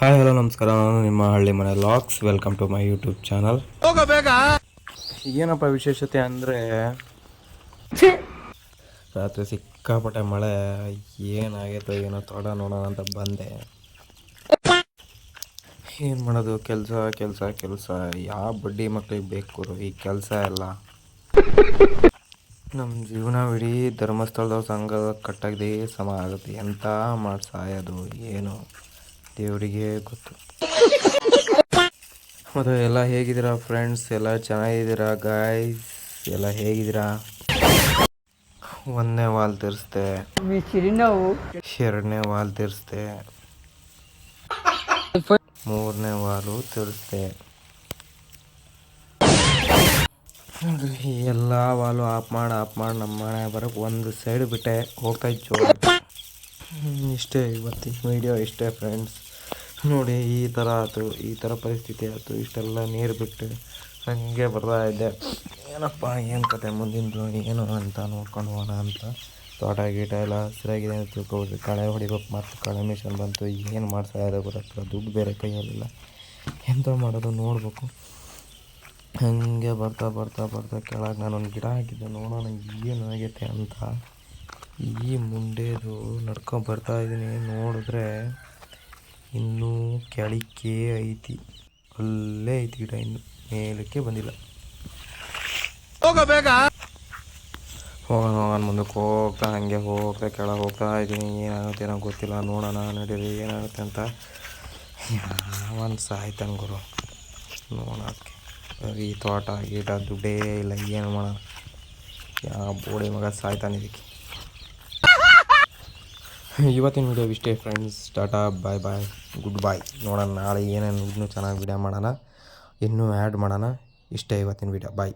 Hi hello ನಮಸ್ಕಾರ. ನಾನು ನಿಮ್ಮ ಹಳ್ಳಿ ಮನೆ logs. Welcome to my YouTube channel. ಏನಪ್ಪ ವಿಶೇಷತೆ ಅಂದರೆ ರಾತ್ರಿ ಸಿಕ್ಕಾಪಟ್ಟೆ ಮಳೆ. ಏನಾಗೈತೋ ಏನೋ ನೋಡೋಣ ಅಂತ ಬಂದೆ. ಏನು ಮಾಡೋದು, ಕೆಲಸ ಕೆಲಸ ಕೆಲಸ. ಯಾವ ಬಡ್ಡಿ ಮಕ್ಳಿಗೆ ಬೇಕು ಈ ಕೆಲಸ ಎಲ್ಲ. ನಮ್ಮ ಜೀವನವಿಡೀ ಧರ್ಮಸ್ಥಳದ ಸಂಘ ಕಟ್ಟಾಗದೇ ಸಮ ಆಗುತ್ತೆ. ಎಂತ ಮಾಡಿ ಸಾಯೋದು ಏನು ದೇವರಿಗೆ ಗೊತ್ತು. ಮತ್ತು ಎಲ್ಲ ಹೇಗಿದ್ದೀರಾ ಫ್ರೆಂಡ್ಸ್? ಎಲ್ಲ ಚೆನ್ನಾಗಿದ್ದೀರಾ ಗಾಯ್ಸ್? ಎಲ್ಲ ಹೇಗಿದ್ದೀರಾ? ಒಂದನೇ ವಾಲ್ ತಿರ್ಸ್ದೆ, ಎರಡನೇ ವಾಲ್ ತಿರ್ಸ್ದೆ, ಮೂರನೇ ವಾಲು ತಿರ್ಸ್ದೆ. ಎಲ್ಲ ವಾಲು ಆಫ್ ಮಾಡಿ ನಮ್ಮ ಮನೆ ಬರೋಕ್ಕೆ ಒಂದು ಸೈಡ್ ಬಿಟ್ಟೆ ಹೋಗ್ತಾ ಜೋರು. ಇಷ್ಟೇ ಇವತ್ತಿನ ವಿಡಿಯೋ, ಇಷ್ಟೇ ಫ್ರೆಂಡ್ಸ್. ನೋಡಿ, ಈ ಥರ ಆಯ್ತು, ಈ ಥರ ಪರಿಸ್ಥಿತಿ ಆಯಿತು. ಇಷ್ಟೆಲ್ಲ ನೀರು ಬಿಟ್ಟು ಹಾಗೆ ಬರ್ತಾ ಇದ್ದೆ. ಏನಪ್ಪ ಏನು ಕತೆ ಮುಂದಿಂದು ಏನು ಅಂತ ನೋಡ್ಕೊಂಡು ಹೋಗೋಣ ಅಂತ. ತೋಟ ಗೀಟ ಎಲ್ಲ ಹಸಿರಾಗಿದೆ ಅಂತ ತಿಳ್ಕೊಬಿಟ್ರಿ. ಕಳೆ ಹೊಡಿಬೇಕು, ಮತ್ತು ಕಳೆ ಮಿಷನ್ ಬಂತು. ಏನು ಮಾಡ್ತಾ ಇರೋ ಗೊತ್ತಾಗ್ತದೆ. ದುಡ್ಡು ಬೇರೆ ಕೈಯಲ್ಲಿಲ್ಲ, ಎಂತ ಮಾಡೋದು ನೋಡಬೇಕು. ಹಾಗೆ ಬರ್ತಾ ಬರ್ತಾ ಬರ್ತಾ ಕೆಳಗೆ ನಾನೊಂದು ಗಿಡ ಹಾಕಿದ್ದೆ, ನೋಡೋಣ ಏನು ಆಗೈತೆ ಅಂತ. ಈ ಮುಂಡೆದು ನಡ್ಕೊಂಡು ಬರ್ತಾ ಇದ್ದೀನಿ. ನೋಡಿದ್ರೆ ಇನ್ನೂ ಕೆಳಕ್ಕೆ ಐತಿ, ಅಲ್ಲೇ ಐತಿ ಗಿಡ, ಇನ್ನು ಮೇಲಕ್ಕೆ ಬಂದಿಲ್ಲ. ಹೋಗೋಣ ಮುಂದಕ್ಕೆ ಹೋಗ್ತಾ, ಹಾಗೆ ಹೋಗ್ತಾ ಕೆಳಗೆ ಹೋಗ್ತಾ ಇದ್ದೀನಿ. ಏನಾಗುತ್ತೆ ಏನೋ ಗೊತ್ತಿಲ್ಲ, ನೋಡೋಣ ನಡೀರಿ ಏನಾಗುತ್ತೆ ಅಂತ. ಒಂದು ಸಾಯ್ತಾನೆ ಗುರು ನೋಡೋಕ್ಕೆ. ಈ ತೋಟ ಗೀಟ ದುಡ್ಡೇ ಇಲ್ಲ, ಏನು ಮಾಡೋಣ. ಯಾವ ಬೋಡಿ ಮಗ ಸಾಯ್ತಾನೆ ಇದಕ್ಕೆ. ಇವತ್ತಿನ ವಿಡಿಯೋ ಇಷ್ಟೇ ಫ್ರೆಂಡ್ಸ್. ಟಾಟಾ, ಬಾಯ್ ಬಾಯ್, ಗುಡ್ ಬಾಯ್. ನೋಡೋಣ ನಾಳೆ ಏನೇನು ಇನ್ನೂ ಚೆನ್ನಾಗಿ ವಿಡಿಯೋ ಮಾಡೋಣ, ಇನ್ನೂ ಆ್ಯಡ್ ಮಾಡೋಣ. ಇಷ್ಟೇ ಇವತ್ತಿನ ವಿಡಿಯೋ. ಬಾಯ್.